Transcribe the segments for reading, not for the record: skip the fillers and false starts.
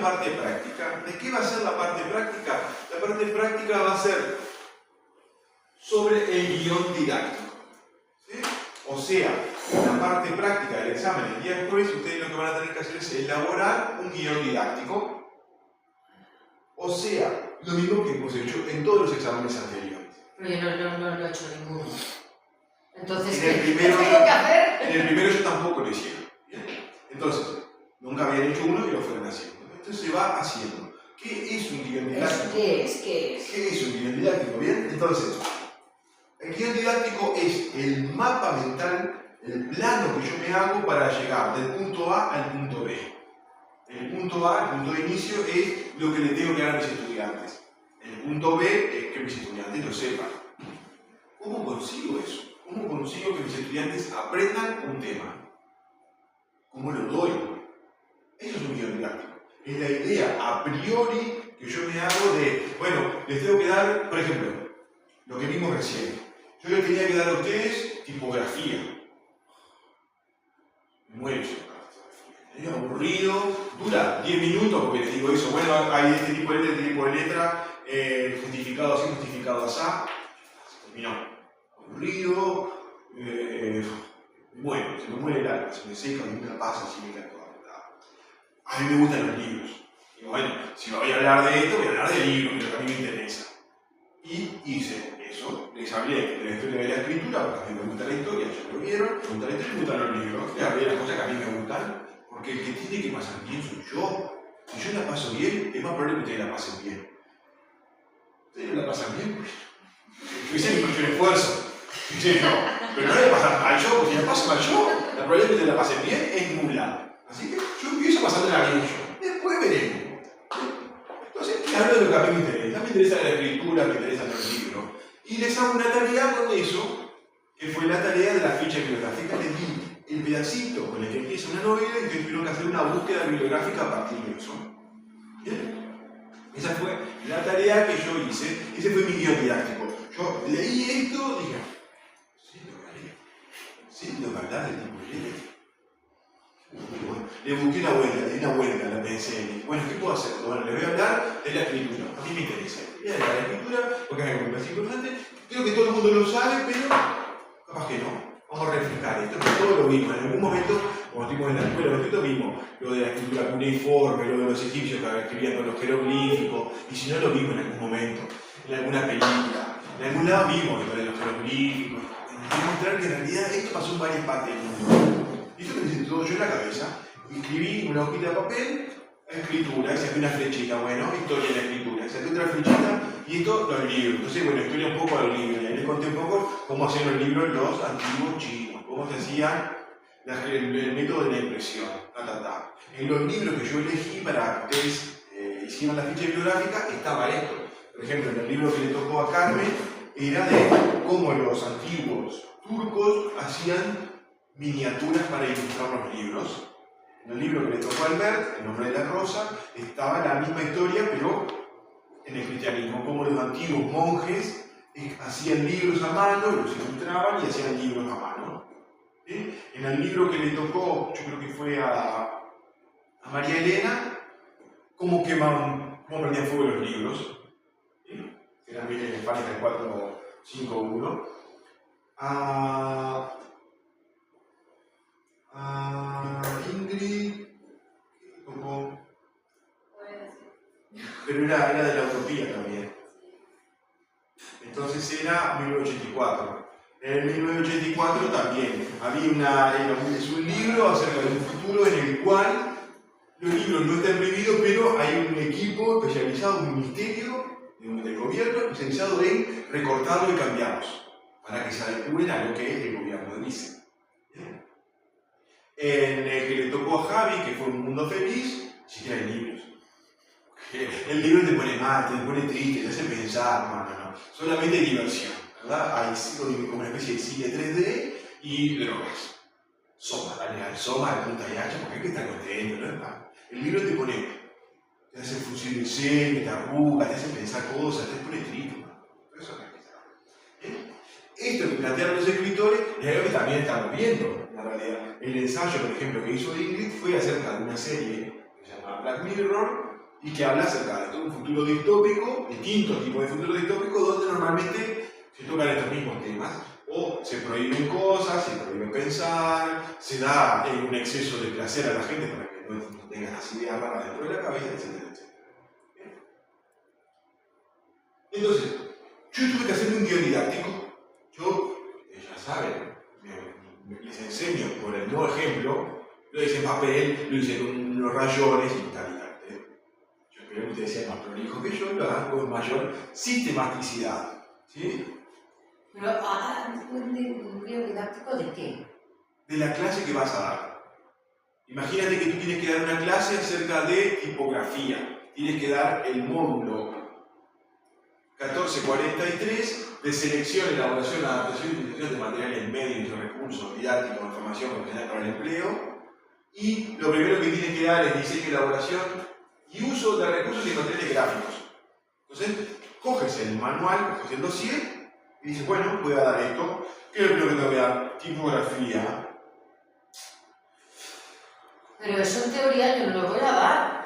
parte práctica. ¿De qué va a ser la parte práctica? La parte práctica va a ser sobre el guión didáctico. ¿Sí? O sea, en la parte práctica del examen el día jueves, ustedes lo que van a tener que hacer es elaborar un guión didáctico. O sea, lo mismo que hemos hecho en todos los exámenes anteriores. Pero yo no he hecho ninguno. Entonces, ¿qué tengo que hacer? En el primero yo tampoco lo hicieron. ¿Bien? Entonces, nunca habían hecho uno y lo fueron haciendo. Entonces se va haciendo. ¿Qué es un guión didáctico? ¿Qué es? ¿Qué es un guión didáctico? ¿Bien? Entonces, el guión didáctico es el mapa mental, el plano que yo me hago para llegar del punto A al punto B. El punto A, el punto de inicio, es lo que le tengo que dar a mis estudiantes. El punto B es que mis estudiantes lo sepan. ¿Cómo consigo eso? ¿Cómo consigo que mis estudiantes aprendan un tema? ¿Cómo lo doy? Eso es un guión didáctico. Es la idea a priori que yo me hago de, bueno, les tengo que dar, por ejemplo, lo que vimos recién. Yo les tenía que dar a ustedes tipografía. Me muero yo. Es aburrido, dura 10 minutos porque les digo eso, bueno, hay este tipo de letra, este tipo de letra, justificado así, justificado así. Se terminó. Aburrido, bueno, se me muere el alma, se me seca, me la pasa así, me queda toda apretada. A mí me gustan los libros. Digo, bueno, si voy a hablar de esto, voy a hablar de libros, que es lo que a mí me interesa. Y hice eso, les hablé de la historia de la escritura, porque a mí me gusta la historia, ya lo vieron, me gusta la historia, me gustan los libros, les hablé de las cosas que a mí me gustan, porque el que tiene que pasar bien soy yo. Si yo la paso bien, es más probable que ustedes la pasen bien. Ustedes no la pasan bien, pues. Yo hice mi esfuerzo. Sí, no, pero no le pasa mal yo, porque si la paso mal yo, la probabilidad de que ustedes la pasen bien es nula. Así que yo empiezo pasándola bien yo. Después veremos. Entonces, hablo de lo que a mí me interesa. Me interesa la escritura, me interesan los libros. Y les hago una tarea con eso, que fue la tarea de la ficha bibliográfica. Les di el pedacito con el que empieza una novela y que tuvieron que hacer una búsqueda bibliográfica a partir de eso. ¿Bien? Esa fue la tarea que yo hice. Ese fue mi guión didáctico. Yo leí esto, dije, sí, lo verdad del tipo de letra. Bueno, le busqué una vuelta, la pensé. Bueno, ¿qué puedo hacer? Bueno, les voy a hablar de la escritura. A mí me interesa. Voy a hablar de la escritura porque es algo muy importante. Creo que todo el mundo lo sabe, pero capaz que no. Vamos a refrescar esto, porque todos lo vimos. En algún momento, cuando estuvimos en la escuela, nosotros vimos lo de la escritura cuneiforme, lo de los egipcios que escribían con los jeroglíficos, y si no lo vimos en algún momento, en alguna película, en algún lado vimos lo de los jeroglíficos. Quiero mostrar que en realidad esto pasó en varias partes del mundo. Y esto me hice todo yo en la cabeza. Escribí una hojita de papel, escritura, y saqué una flechita, bueno, historia de la escritura. Saqué otra flechita y esto los libros. Entonces, bueno, historia un poco de los libros. Y ahí les conté un poco cómo hacían los libros los antiguos chinos, cómo se hacían el método de la impresión. En los libros que yo elegí para que ustedes hicieran la ficha bibliográfica estaba esto. Por ejemplo, en el libro que le tocó a Carmen, era de cómo los antiguos turcos hacían miniaturas para ilustrar los libros. En el libro que le tocó a Albert, El nombre de la rosa, estaba la misma historia, pero en el cristianismo, cómo los antiguos monjes hacían libros a mano, los ilustraban y hacían libros a mano. ¿Sí? En el libro que le tocó, yo creo que fue a María Elena, cómo prendían fuego los libros. ¿Sí? Eran bien en páginas 451. Ingrid, como... pero era de la utopía también. Entonces era 1984. En 1984 también había un libro acerca de un futuro en el cual los libros no están prohibidos, pero hay un equipo especializado, un ministerio del gobierno especializado en recortarlos y cambiarlos, para que se adecúen a lo que el gobierno dice. ¿Bien? En el que le tocó a Javi, que fue Un Mundo Feliz, sí que hay libros. El libro te pone mal, te pone triste, te hace pensar, no. Solamente diversión, ¿verdad? Hay como una especie de cine 3D y drogas. Soma, dale al soma de punta y hacha, porque hay que estar contento, ¿no? El libro te hace fusibilizar, te arruga, te hace pensar cosas, te pone triste, ¿no? Eso es esto que plantearon los escritores es algo que también estamos viendo, en realidad. El ensayo, por ejemplo, que hizo Ingrid fue acerca de una serie que se llama llama Black Mirror y que habla acerca de todo un futuro distópico, distintos tipos de futuros distópicos, donde normalmente se tocan estos mismos temas. O se prohíben cosas, se prohíbe pensar, se da un exceso de placer a la gente para que no tengan las ideas raras dentro de la cabeza, etcétera, etcétera. ¿Bien? Entonces, yo tuve que hacer un guión didáctico. Yo, ya saben, les enseño por el nuevo ejemplo, lo hice en papel, lo hice con unos rayones y tal y tal. Yo espero que ustedes sean más prolijos que yo, lo hagan con mayor sistematicidad. ¿Sí? Pero, ¿un guión didáctico de qué? De la clase que vas a dar. Imagínate que tú tienes que dar una clase acerca de tipografía. Tienes que dar el módulo 1443 de selección, elaboración, adaptación y utilización de materiales, medios y recursos didácticos, información profesional para el empleo. Y lo primero que tienes que dar es diseño, elaboración y uso de recursos y materiales gráficos. Entonces, coges el manual, coges el dossier y dices, bueno, voy a dar esto. ¿Qué es lo primero que te voy a dar? Tipografía. Pero eso en teoría yo no lo voy a dar.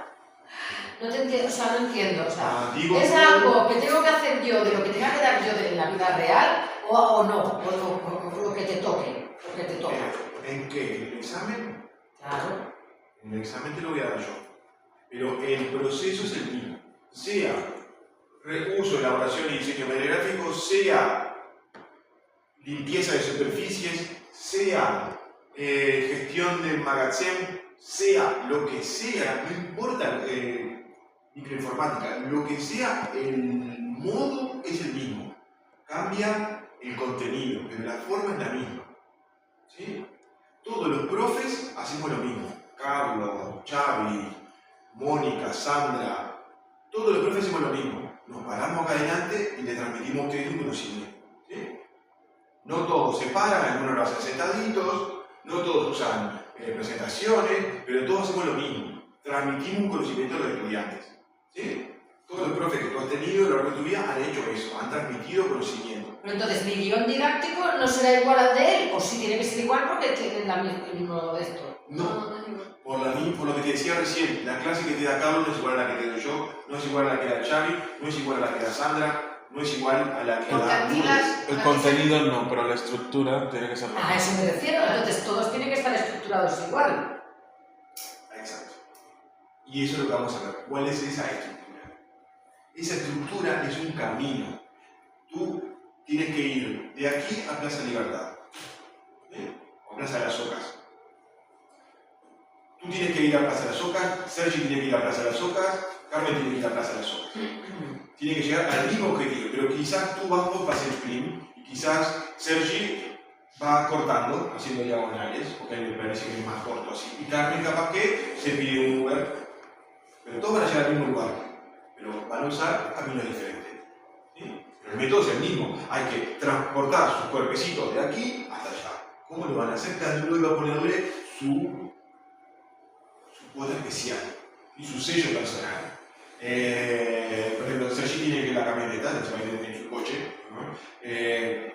No te entiendo, o sea, no entiendo. O sea, ¿es algo que tengo que hacer yo de lo que tenga que dar yo de la vida real o no? O lo que te toque, lo que te toque. ¿En qué? ¿En el examen? Claro. En el examen te lo voy a dar yo. Pero el proceso es el mismo. Sea recurso, elaboración y diseño gráfico, sea limpieza de superficies, sea gestión de magazine, sea lo que sea, no importa microinformática, lo que sea, el modo es el mismo. Cambia el contenido, pero la forma es la misma. ¿Sí? Todos los profes hacemos lo mismo. Carlos, Xavi, Mónica, Sandra, todos los profes hacemos lo mismo. Nos paramos acá adelante y le transmitimos a ustedes un conocimiento. ¿Sí? No todos se paran, algunos lo hacen sentaditos, no todos usan presentaciones, pero todos hacemos lo mismo. Transmitimos un conocimiento a los estudiantes. ¿Sí? Todos los profes que tú has tenido a lo largo de tu vida han hecho eso, han transmitido conocimiento. Pero entonces, ¿mi guión didáctico no será igual al de él? ¿O sí tiene que ser igual porque tienen el mismo de esto? No. Por lo que te decía recién, la clase que te da Carlos no es igual a la que te doy yo, no es igual a la que da Xavi, no es igual a la que da Sandra, no es igual a la que da Lourdes. El contenido no, pero la estructura tiene que ser la A eso me refiero, entonces todos tienen que estar estructurados igual. Exacto. Y eso es lo que vamos a ver. ¿Cuál es esa estructura? Esa estructura es un camino. Tú tienes que ir de aquí a Plaza Libertad, o Plaza de las Ocas. Tú tienes que ir a Plaza de las Ocas, Sergi tiene que ir a Plaza de las Ocas, Carmen tiene que ir a Plaza de las Ocas. Tiene que llegar al mismo objetivo, pero quizás tú vas por hacer sprint y quizás Sergi va cortando, haciendo diagonales, porque a él me parece que es más corto así. Y Carmen capaz que se pide un Uber, pero todos van a llegar al mismo lugar, pero van a usar caminos diferentes. ¿Sí? Pero el método es el mismo, hay que transportar sus cuerpecitos de aquí hasta allá. ¿Cómo lo van a hacer? Cada uno iba a ponerle su cuota especial y su sello personal. Por ejemplo, Sergi tiene que ir a la camioneta, se va a ir en su coche, ¿no?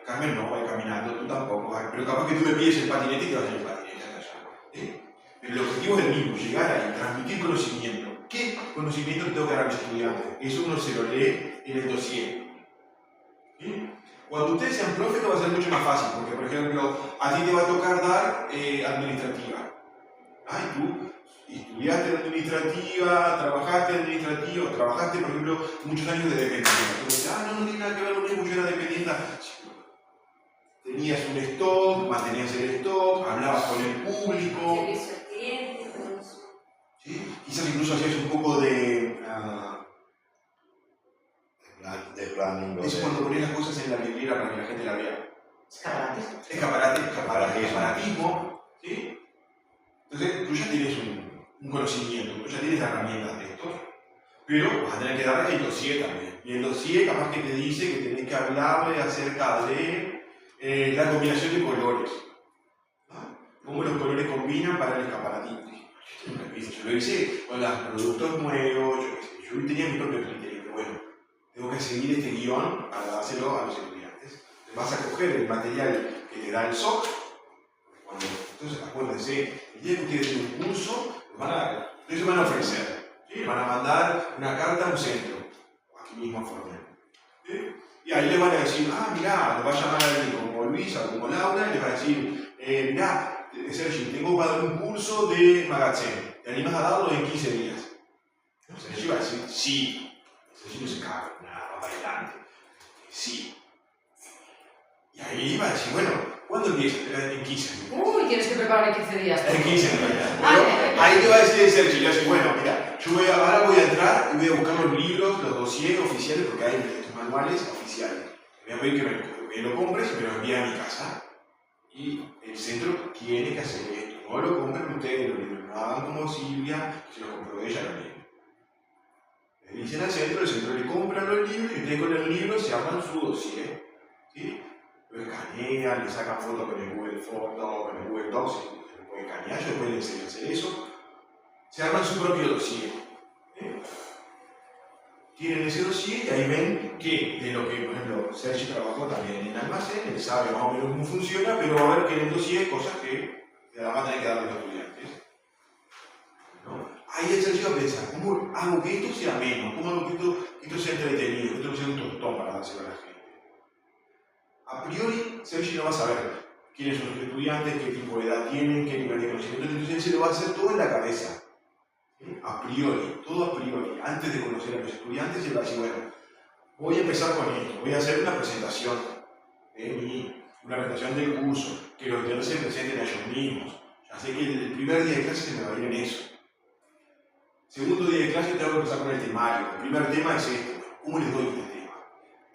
Carmen no, va a ir caminando, tú tampoco, pero capaz que tú me pides el patinete y te vas a ir el patinete hasta allá. ¿Sí? Pero el objetivo es el mismo, llegar ahí, transmitir conocimiento. ¿Qué conocimiento tengo que dar a mis estudiantes? Eso uno se lo lee en el dossier. ¿Sí? Cuando ustedes sean profes va a ser mucho más fácil, porque por ejemplo, a ti te va a tocar dar administrativa. Ay, tú estudiaste en administrativa, trabajaste en administrativa, trabajaste, por ejemplo, muchos años de dependiente. Entonces, no tiene nada que ver lo mismo, yo era dependiente. Tenías un stock, mantenías el stock, hablabas con el público. ¿Sí? Quizás incluso hacías un poco de planning. Es cuando ponías las cosas en la vidriera para que la gente la vea. Escaparatismo. Escaparatismo. ¿Sí? Entonces, tú ya tienes un conocimiento, tú ya tienes herramientas de esto, pero vas a tener que darle el dossier también. Y el dossier capaz que te dice que tenés que hablarle acerca de la combinación de colores. ¿No? Cómo los colores combinan para el escaparatismo. Yo lo hice con los productos nuevos, yo tenía mi propio criterio, pero bueno, tengo que seguir este guión para dárselo a los estudiantes. Vas a coger el material que te da el SOC. Entonces, acuérdense, el día que ustedes den un curso, van a Entonces van a ofrecer, ¿sí? Le van a mandar una carta a un centro, aquí mismo a Formen. ¿Sí? Y ahí le van a decir, mirá, le va a llamar a alguien como Luisa o como Laura, y le va a decir, mirá, Sergi, tengo para dar un curso de Magazine, ¿te animas a darlo en 15 días? Sergi va a decir, sí. Sergi no se caga, nada, va para adelante. Sí. Y ahí va a decir, bueno, ¿cuándo empieza? En 15 días. Uy, tienes que preparar en 15 días. En 15 días. Ahí te va a decir Sergi, le va a decir, bueno, mira, ahora voy a entrar y voy a buscar los libros, los dossiers oficiales, porque hay estos manuales oficiales. Voy a pedir que me lo compres y me lo envíes a mi casa. Y el centro tiene que hacer esto. No lo compren ustedes los libros, no hagan como Silvia, que se lo compró ella los libros. Le dicen al centro, el centro le compra los libros y ustedes con el libro se arman su dossier. ¿Sí? Lo escanean, le sacan fotos con el Google Foto, con el Google Docs, se lo pueden escanear, yo después les enseño a hacer eso. Se arman su propio dossier. Tienen ese dossier y ahí ven que de lo que, por ejemplo, Sergi trabajó también en almacén, él sabe más o menos cómo funciona, pero va a ver que en el dossier hay cosas que le van a tener que dar a los estudiantes. ¿No? Ahí el Sergi va a pensar, ¿cómo hago que esto sea menos? ¿Cómo hago que esto sea entretenido? Que esto no sea un tostón para dárselo a la gente. A priori, Sergi no va a saber quiénes son los estudiantes, qué tipo de edad tienen, qué nivel de conocimiento, entonces él se lo va a hacer todo en la cabeza. A priori, todo a priori. Antes de conocer a los estudiantes, él va a decir, bueno, voy a empezar con esto, voy a hacer una presentación una presentación del curso, que los estudiantes se presenten a ellos mismos. Ya sé que el primer día de clase se me va a ir en eso. Segundo día de clase tengo que empezar con el temario. El primer tema es esto. ¿Cómo les doy este tema?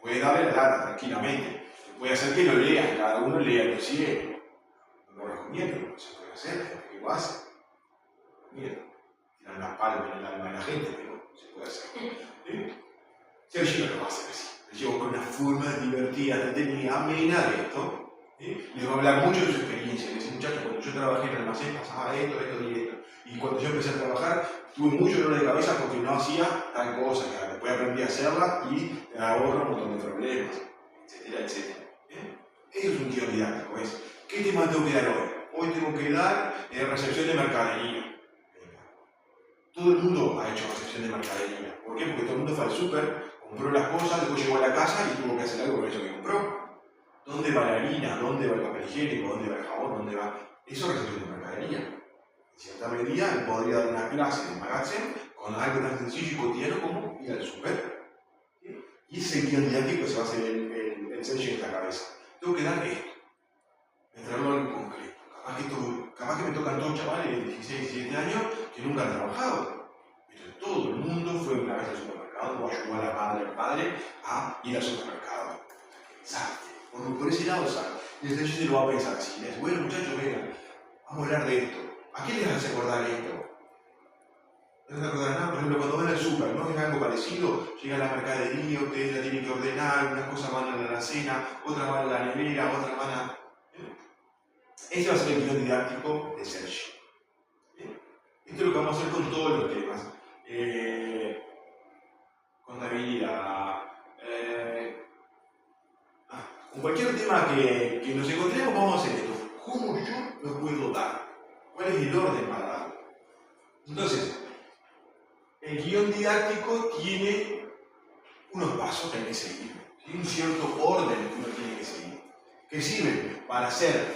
Puede darle la lata tranquilamente. Puede hacer que lo lean, cada uno lea el dossier. No lo recomiendo, no se puede hacer, porque lo hace. Mira, tiran una palma en el alma de la gente, pero se puede hacer. Sergi no lo va a hacer así. Le llevo con una forma divertida, entretenida, amena de esto. Les va a hablar mucho de su experiencia. Le dice, muchachos, cuando yo trabajé en el almacén pasaba esto y esto. Y cuando yo empecé a trabajar, tuve mucho dolor de cabeza porque no hacía tal cosa, que después aprendí a hacerla y me ahorro un montón de problemas, etcétera, etcétera. Eso es un guión didáctico, ¿ves? ¿Qué tema tengo que dar hoy? Hoy tengo que dar recepción de mercadería. Todo el mundo ha hecho recepción de mercadería. ¿Por qué? Porque todo el mundo fue al súper, compró las cosas, después llegó a la casa y tuvo que hacer algo con eso que compró. ¿Dónde va la harina? ¿Dónde va el papel higiénico? ¿Dónde va el jabón? ¿Dónde va? Eso es recepción de mercadería. En cierta medida, él podría dar una clase de magazine con algo tan sencillo y cotidiano como ir al súper. Y ese guión didáctico que se va a hacer el Sergi en la cabeza. Tengo que dar esto. Meterlo en concreto. Capaz que me tocan todos chavales de 16, 17 años que nunca han trabajado. Pero todo el mundo fue una vez al supermercado o ayudó a la madre o al padre a ir al supermercado. Pensate. Por ese lado, ¿sabes? Y el Sergi se lo va a pensar así. Le dice, bueno, muchachos, vengan, vamos a hablar de esto. ¿A qué les hace acordar esto? No les acordar nada, por ejemplo, cuando van al súper, ¿no? Es algo parecido, llega la mercadería, ustedes la tienen que ordenar, unas cosas van a la alacena, otras van a la nevera, otras van a... Ese va a ser el guión didáctico de Sergi. Esto es lo que vamos a hacer con todos los temas. Contabilidad, con cualquier tema que nos encontremos vamos a hacer esto. ¿Cómo yo lo puedo dar? ¿Cuál es el orden para darlo? Entonces, el guión didáctico tiene unos pasos que hay que seguir. Tiene un cierto orden que uno tiene que seguir. Que sirven para hacer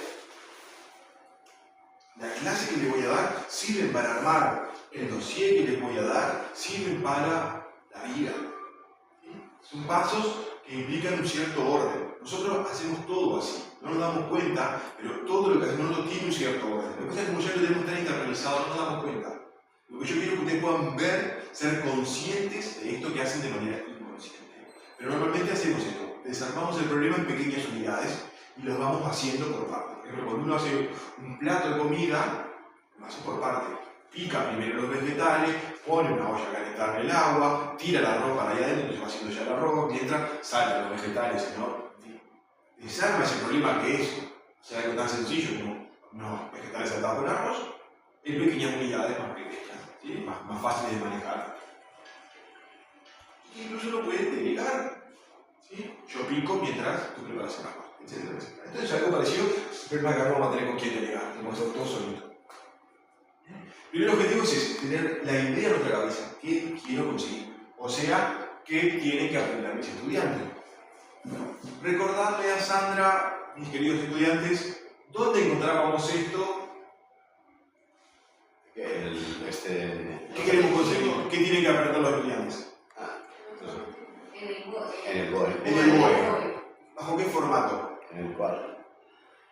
la clase que les voy a dar, sirven para armar el dossier que les voy a dar, sirven para la vida. Son pasos que implican un cierto orden. Nosotros hacemos todo así, no nos damos cuenta, pero todo lo que hacemos nosotros tiene un cierto orden. Lo que pasa es que como ya lo tenemos tan internalizado, no nos damos cuenta. Lo que yo quiero es que ustedes puedan ver, ser conscientes de esto que hacen de manera inconsciente. Pero normalmente hacemos esto, desarmamos el problema en pequeñas unidades y los vamos haciendo por partes. Por ejemplo, cuando uno hace un plato de comida, lo hace por partes. Pica primero los vegetales, pone una olla a calentar el agua, tira la ropa ahí adentro, entonces va haciendo ya el arroz, mientras salen los vegetales, ¿no? Desarma ese problema que es, o sea, algo tan sencillo como unos vegetales saltados con arroz, en pequeñas unidades más pequeñas, ¿sí? más fáciles de manejar. Y incluso lo puedes delegar, ¿sí? Yo pico mientras tú preparas el arroz, etc. Entonces, algo parecido, pero acá no vamos a tener con quién delegar, tenemos que hacer todo solito. primer objetivo es tener la idea en nuestra cabeza. ¿Qué quiero conseguir? O sea, ¿qué tienen que aprender mis estudiantes? Recordarle a Sandra, mis queridos estudiantes, ¿dónde encontrábamos esto? ¿Qué queremos conseguir? ¿Qué tienen que aprender los estudiantes? En el BOE. En el BOE. ¿Bajo qué formato? En el cual.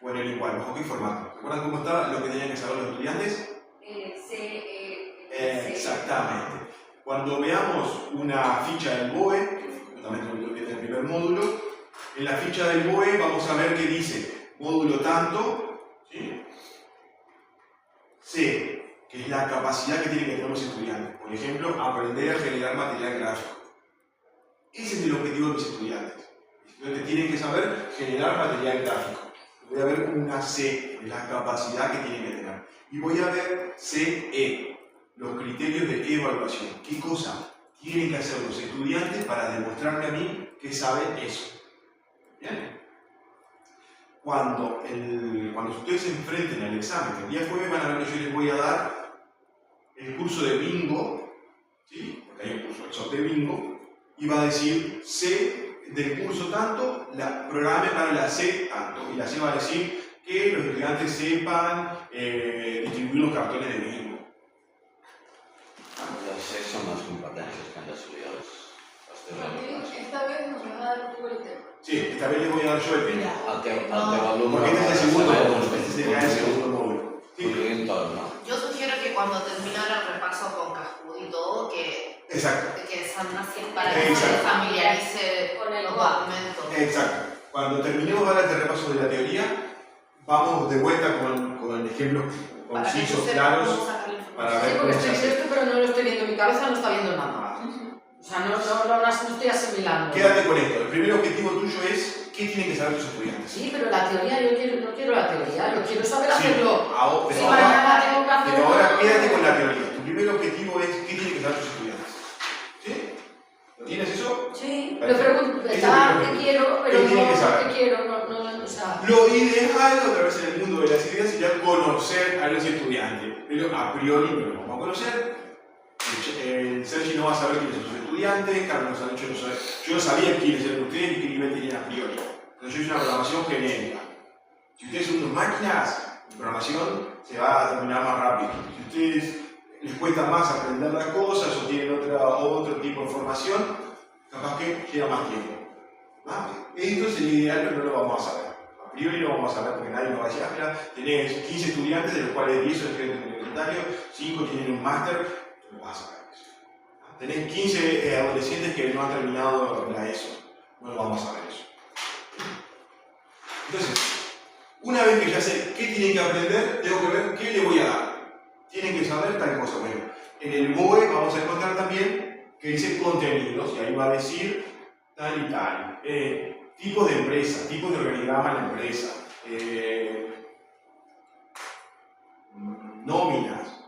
O en el igual. ¿Bajo qué formato? ¿Recuerdan cómo estaba lo que tenían que saber los estudiantes? Exactamente. Cuando veamos una ficha del BOE, que justamente lo que está en el primer módulo, en la ficha del BOE vamos a ver que dice módulo tanto, ¿sí? C, que es la capacidad que tienen que tener los estudiantes. Por ejemplo, aprender a generar material gráfico. Ese es el objetivo de mis estudiantes. Los estudiantes tienen que saber generar material gráfico. Voy a ver una C, la capacidad que tienen que tener. Y voy a ver CE, los criterios de evaluación. ¿Qué cosa tienen que hacer los estudiantes para demostrarme a mí que saben eso? ¿Bien? Cuando ustedes se enfrenten al examen, el día jueves van a ver que yo les voy a dar el curso de bingo, ¿sí? Porque hay un curso de shot de bingo, y va a decir C del curso tanto, programe para la C tanto, y la C va a decir que los estudiantes sepan distribuir los cartones de bingo. Las C son las competencias que han de estudiar Esta vez nos va a dar tú el tema. Sí, esta vez les voy a dar yo el tema. al teu alumne. Porque este es el segundo módulo, este sería el segundo módulo. Sí. Yo sugiero que cuando terminara el repaso con Kahoot y todo, que Exacto. Sandra siempre para que se familiarice con el los BOE. documentos. Exacto. Cuando terminemos ahora este repaso de la teoría, vamos de vuelta con ejemplos concisos, claros, para Sí, ver porque cómo se estoy hace. esto, pero no lo estoy viendo. Mi cabeza no está viendo nada. O sea, no estoy asimilando. Quédate con esto. El primer objetivo tuyo es ¿qué tienen que saber tus estudiantes? Sí, pero la teoría, no quiero la teoría, yo quiero saber Sí, hacerlo. pero Si mañana tengo que hacer pero ahora una- quédate con la teoría. Tu primer objetivo es ¿qué tienen que saber tus estudiantes? ¿Sí? ¿Lo tienes eso? Sí, le Perfecto. pregunto, Ese está, es el ¿qué quiero? Pero ¿Qué tiene que no, saber? ¿qué quiero? No, o sea... Lo ideal otra vez en el mundo de las ideas sería conocer a los estudiantes, pero a priori no los vamos a conocer. El Sergi no va a saber quiénes son sus estudiantes, Carlos nos ha dicho no saber. Yo no sabía quiénes eran ustedes y qué nivel tenían a priori. Entonces yo hice una programación genérica. Si ustedes son unas máquinas, la programación se va a terminar más rápido. Si a ustedes les cuesta más aprender las cosas o tienen otro tipo de formación, capaz que lleva más tiempo. Esto es el ideal, pero no lo vamos a saber. A priori no vamos a saber porque nadie nos va a decir, mira, tenés 15 estudiantes, de los cuales 10 son estudiantes universitarios, 5 tienen un máster, no vas a saber eso. Tenés 15 adolescentes que no han terminado la ESO, no lo vamos a saber eso. Entonces, una vez que ya sé qué tienen que aprender, tengo que ver qué le voy a dar. Tienen que saber tal cosa. Bueno, en el BOE vamos a encontrar también que dice contenidos, y ahí va a decir tal y tal. Tipos de empresa, tipos de organigrama en la empresa, nóminas,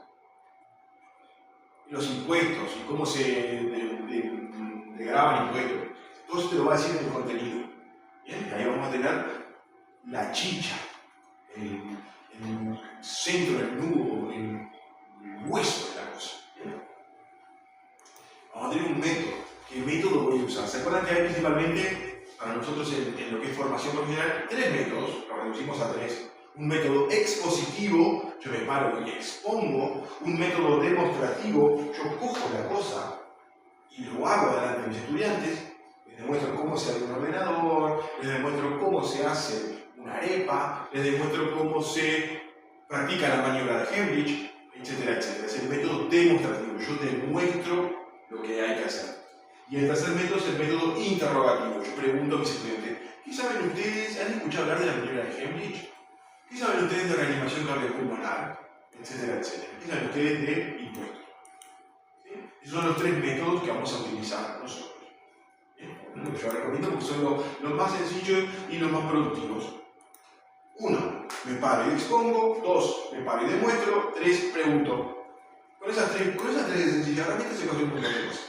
los impuestos y cómo se degravan impuestos. Todo eso te lo va a decir en el contenido. ¿Bien? Y ahí vamos a tener la chicha, el centro, el nudo, el hueso de la cosa. ¿Bien? Vamos a tener un método. ¿Qué método voy a usar? ¿Se acuerdan que hay principalmente, para nosotros en lo que es formación profesional, 3 métodos? Lo reducimos a 3. Un método expositivo, yo me paro y expongo. Un método demostrativo, yo cojo la cosa y lo hago delante de mis estudiantes. Les demuestro cómo se abre un ordenador, les demuestro cómo se hace una arepa, les demuestro cómo se practica la maniobra de Heimlich, etcétera, etcétera. Es el método demostrativo. Yo demuestro lo que hay que hacer. Y el tercer método es el método interrogativo. Yo pregunto a mis estudiantes, ¿qué saben ustedes? ¿Han escuchado hablar de la maniobra de Heimlich? ¿Qué saben ustedes de reanimación cardiopulmonar? Etcétera, etcétera. ¿Qué saben ustedes de impuestos? ¿Sí? Esos son los 3 métodos que vamos a utilizar nosotros. ¿Bien? Yo recomiendo porque son los más sencillos y los más productivos. 1. Me paro y expongo. 2. Me paro y demuestro. 3. Pregunto. Con esas tres sencillas herramientas se consigue un montón de cosas.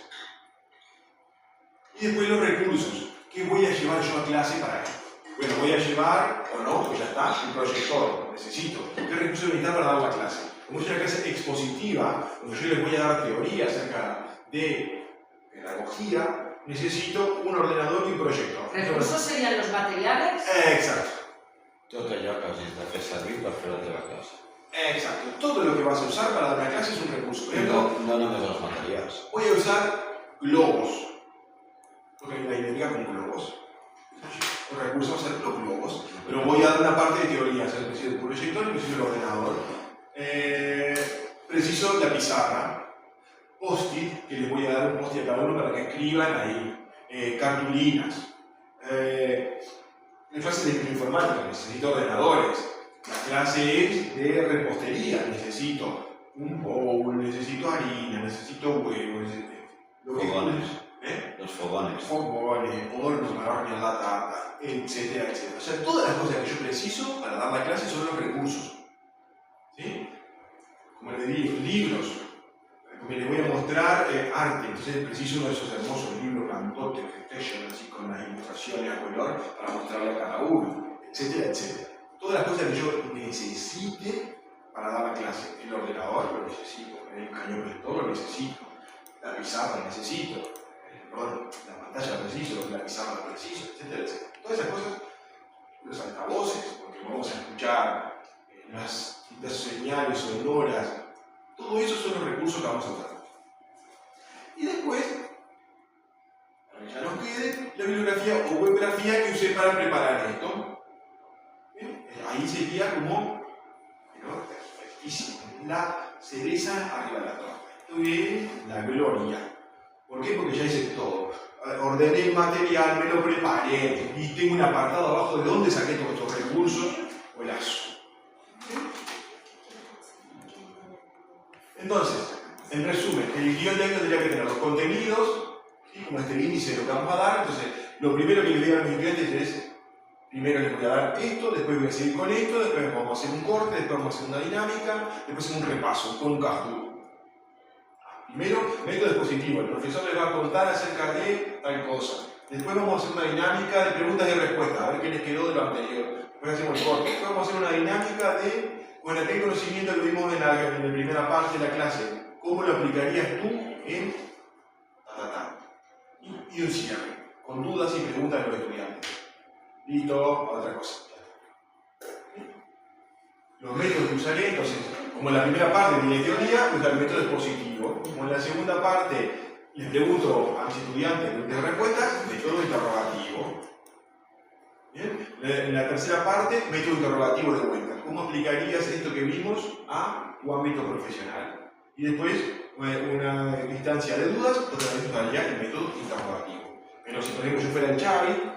Y después los recursos. ¿Qué voy a llevar yo a clase para esto? Bueno, voy a llevar, o no, pues ya está, un proyector. Necesito. ¿Qué recursos necesitas para dar la clase? Como es una clase expositiva, donde yo les voy a dar teoría acerca de pedagogía, necesito un ordenador y un proyector. ¿Recursos serían los materiales? Exacto. Tot allò que hagis de fer servir per fer la teva classe. Exacto. Todo lo que vas a usar para dar una clase es un recurso. Por ejemplo, No només els materials. voy a usar globos. Porque hay una biblioteca con globos. Los recursos van a ser los globos. Pero voy a dar una parte de teoría. O sea, preciso el proyector y preciso el ordenador. Preciso la pizarra. Post-it, que les voy a dar un post-it a cada uno para que escriban ahí. Cartulinas. En clase de informática necesito ordenadores. La clase es de repostería. Necesito un bowl, necesito harina, necesito huevos. Fogones. ¿Eh? Los fogones. Fogones, hornos para hornear la tarta, etcétera, etcétera. O sea, todas las cosas que yo preciso para dar la clase son los recursos. ¿Sí? Como les digo, libros. Porque les voy a mostrar arte, entonces preciso uno de esos hermosos libros grandotes que estén así con las ilustraciones a color para mostrarle a cada uno, etcétera, etcétera. Todas las cosas que yo necesite para dar la clase. El ordenador lo necesito, el cañón proyector lo necesito, la pizarra la necesito, la pantalla la necesito, la pizarra la necesito, etcétera, etcétera. Todas esas cosas, los altavoces, porque vamos a escuchar las distintas señales sonoras, todo eso son los recursos que vamos a usar. Y después, para que ya nos quede, la bibliografía o webgrafía que usé para preparar esto. Ahí sería como, perfectísimo, la cereza arriba de la torta. Esto es la gloria. ¿Por qué? Porque ya hice todo. Ordené el material, me lo preparé y tengo un apartado abajo de dónde saqué todos estos recursos. Golazo. Entonces, en resumen, el guión de año tendría que tener los contenidos, ¿sí? Como este índice de lo que vamos a dar. Entonces, lo primero que les voy a dar a mis estudiantes es, primero les voy a dar esto, después voy a seguir con esto, después vamos a hacer un corte, después vamos a hacer una dinámica, después hacemos un repaso con un Kahoot. Primero, método expositivo, el profesor les va a contar acerca de tal cosa. Después vamos a hacer una dinámica de preguntas y respuestas, a ver qué les quedó de lo anterior. Después hacemos el corte. Después vamos a hacer una dinámica de, bueno, aquel conocimiento que vimos en la primera parte de la clase, ¿cómo lo aplicarías tú en y un cierre, con dudas y preguntas de los estudiantes. Listo, otra cosa. Los métodos que usaré, entonces, como en la primera parte de teoría, usar el método expositivo. Como en la segunda parte les pregunto a mis estudiantes de respuestas, método interrogativo. ¿Bien? En la tercera parte, método interrogativo de vuelta. ¿Cómo aplicarías esto que vimos a tu ámbito profesional? Y después, una instancia de dudas, otra vez usaría el método interrogativo. Pero si por ejemplo yo fuera el Xavi,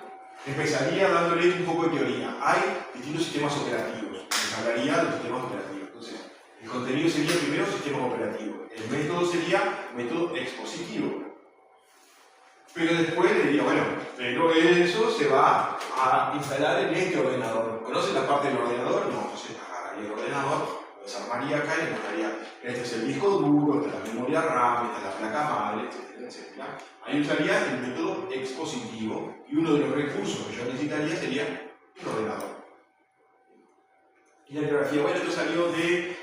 empezaría dándoles un poco de teoría. Hay distintos sistemas operativos. Les hablaría de los sistemas operativos. Entonces, el contenido sería primero sistemas operativos. El método sería método expositivo. Pero después le diría, bueno, pero eso se va a instalar en este ordenador. ¿Conocen la parte del ordenador? No, entonces agarraría el ordenador, lo desarmaría acá y le mostraría que este es el disco duro, esta es la memoria RAM, esta es la placa madre, etcétera, etcétera. Ahí usaría el método expositivo y uno de los recursos que yo necesitaría sería un ordenador. Y la bibliografía, bueno, esto salió de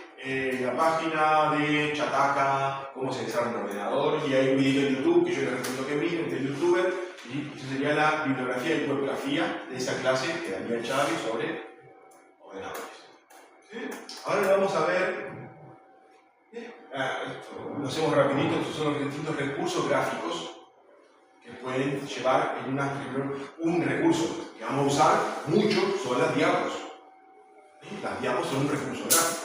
la página de Chataca, cómo se desarma un ordenador, y hay un video en YouTube que yo les recomiendo que miren, de youtuber, y esa sería la bibliografía y bibliografía de esa clase que daría el Xavi sobre ordenadores. ¿Sí? Ahora vamos a ver, lo hacemos rapidito, estos son los distintos recursos gráficos que pueden llevar en un recurso que vamos a usar mucho, son las diapos. ¿Sí? Las diapos son un recurso gráfico.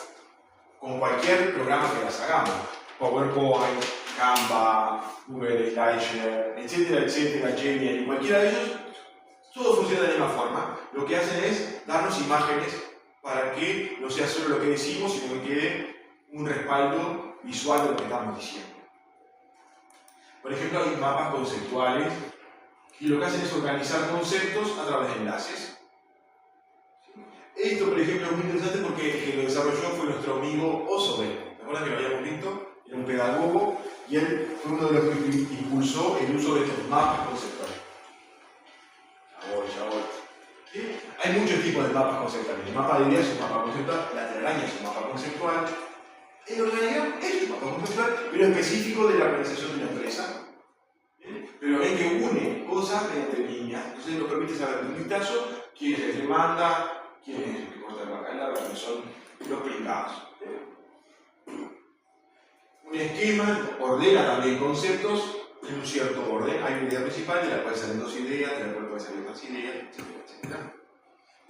Con cualquier programa que las hagamos, PowerPoint, Canva, Google Slideshare, etcétera, etcétera, Genial, y cualquiera de ellos, todo funciona de la misma forma. Lo que hacen es darnos imágenes para que no sea solo lo que decimos, sino que quede un respaldo visual de lo que estamos diciendo. Por ejemplo, hay mapas conceptuales y lo que hacen es organizar conceptos a través de enlaces. Esto, por ejemplo, es muy interesante porque el que lo desarrolló fue nuestro amigo Osobel. ¿Te acuerdas que lo habíamos visto? Era un pedagogo y él fue uno de los que impulsó el uso de estos mapas conceptuales. Ya voy. ¿Sí? Hay muchos tipos de mapas conceptuales. El mapa de ideas es un mapa conceptual, la telaraña es un mapa conceptual, El organigrama es un mapa conceptual, pero específico de la organización de una empresa. ¿Bien? Pero es que une cosas mediante líneas. Entonces nos permite saber de un vistazo quién es el que manda, quién es el que corta el bacalao, quiénes son los pringados. Un esquema ordena también conceptos en un cierto orden. Hay una idea principal de la cual salen dos ideas, de la cual pueden salir otras ideas, etc.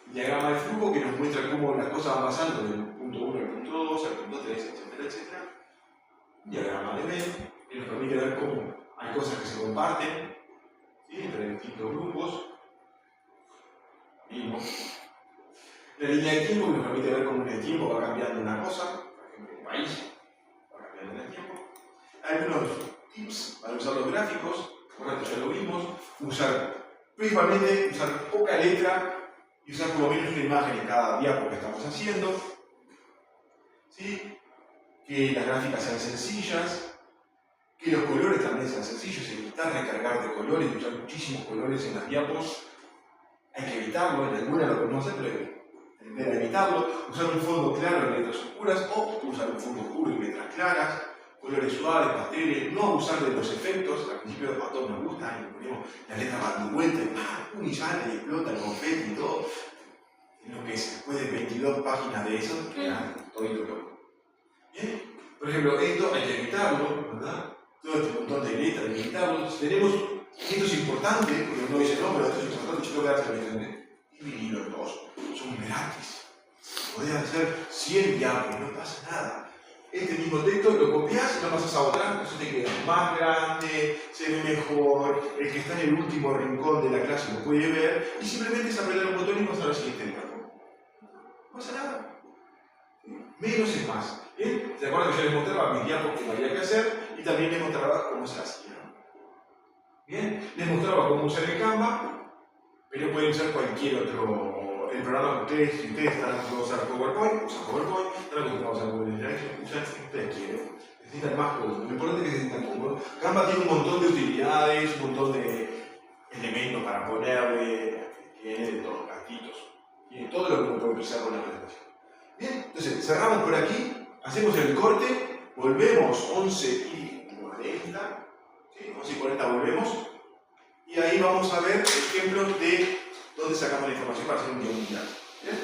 El diagrama de flujo que nos muestra cómo las cosas van pasando del punto 1 al punto 2, al punto 3, etc. Un diagrama de Venn que nos permite ver cómo hay cosas que se comparten, ¿sí?, entre distintos grupos. Mismo. La línea de tiempo que nos permite ver cómo en el tiempo va cambiando una cosa, por ejemplo, el país va cambiando en el tiempo. Hay algunos tips para usar los gráficos, por ejemplo, ya lo vimos, principalmente usar poca letra y usar por lo menos una imagen en cada diapo que estamos haciendo. ¿Sí? Que las gráficas sean sencillas, que los colores también sean sencillos, evitar recargar de colores, usar muchísimos colores en las diapos. Hay que evitarlo, en algunas lo podemos hacer, pero tender a evitarlo. Usar un fondo claro en letras oscuras o usar un fondo oscuro en letras claras. Colores suaves, pasteles, no abusar de los efectos. Al principio a todos nos gusta, y ponemos la letra dando vuelta y sale y explota el confeti y todo. Lo que es, después de 22 páginas de eso, queda todito loco. ¿Bien? Por ejemplo, esto hay que evitarlo, ¿verdad? Todo este montón de letras hay que evitarlo. Si tenemos, esto es importante, porque uno dice, no, pero esto es importante, yo tengo que hacer internet. Dividirlo en dos, son gratis. Podés hacer 100 diapos, no pasa nada. Este mismo texto lo copias y lo pasas a otra, entonces te queda más grande, se ve mejor, el que está en el último rincón de la clase lo puede ver, y simplemente es apretar un botón y pasar al siguiente diapo. No pasa nada. Menos es más. ¿Bien? ¿Se acuerdan que yo les mostraba mis diapos que había que hacer? Y también les mostraba cómo se hacía. ¿Bien? Les mostraba cómo usar el Canva, pero pueden usar cualquier otro. El programa que ustedes, si ustedes están acostumbrados a usar PowerPoint, usan PowerPoint, están acostumbrados a usar Google Slides, usan si ustedes quieren. Necesitan más cosas. Lo importante es que necesitan cómodo. Canva tiene un montón de utilidades, un montón de elementos para ponerle, tiene de todos, gastitos. Tiene todo lo que uno puede utilizar con la presentación. Bien, entonces cerramos por aquí, hacemos el corte, volvemos 11:40, ¿sí? 11:40 volvemos, y ahí vamos a ver ejemplos de dónde sacamos la información para hacer un guión mundial. ¿Bien?